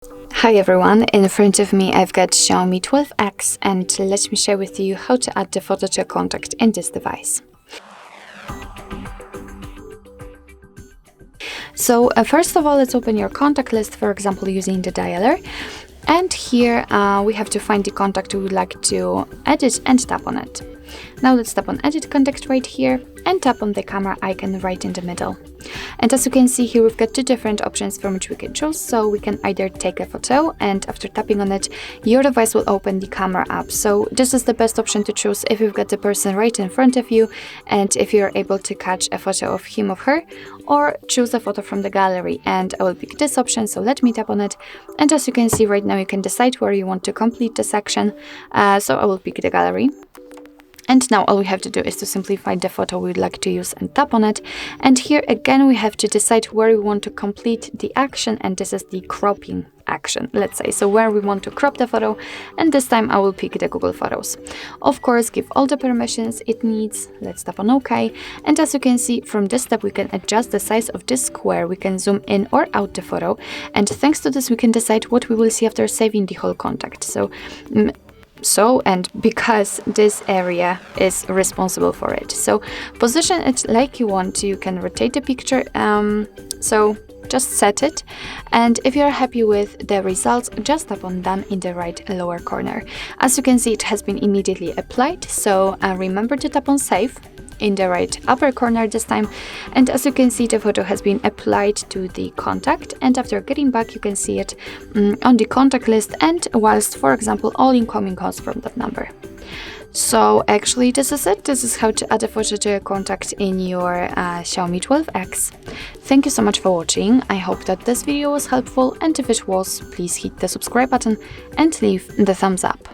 Hi everyone, in front of me I've got Xiaomi 12X and let me share with you how to add the photo to a contact in this device. So first of all, let's open your contact list, for example using the dialer. And here we have to find the contact we would like to edit and tap on it. Now let's tap on edit contact right here and tap on the camera icon right in the middle. And as you can see here, we've got two different options from which we can choose. So we can either take a photo, and after tapping on it, your device will open the camera app. So this is the best option to choose if you've got the person right in front of you and if you're able to catch a photo of him or her, or choose a photo from the gallery. And I will pick this option, so let me tap on it. And as you can see right now, you can decide where you want to complete the section. So I will pick the gallery. And now all we have to do is to simply find the photo we would like to use and tap on it. And here again, we have to decide where we want to complete the action, and this is the cropping action, let's say. So where we want to crop the photo, and this time I will pick the Google Photos. Of course, give all the permissions it needs. Let's tap on OK. And as you can see, from this step, we can adjust the size of this square. We can zoom in or out the photo. And thanks to this, we can decide what we will see after saving the whole contact. And because this area is responsible for it. So position it like you want to. You can rotate the picture. So just set it. And if you're happy with the results, just tap on done in the right lower corner. As you can see, it has been immediately applied. So remember to tap on save in the right upper corner this time. And as you can see, the photo has been applied to the contact, and after getting back you can see it on the contact list, and whilst, for example, all incoming calls from that number. So actually this is it. This is how to add a photo to a contact in your Xiaomi 12X. Thank you so much for watching. I hope that this video was helpful, and if it was, please hit the subscribe button and leave the thumbs up.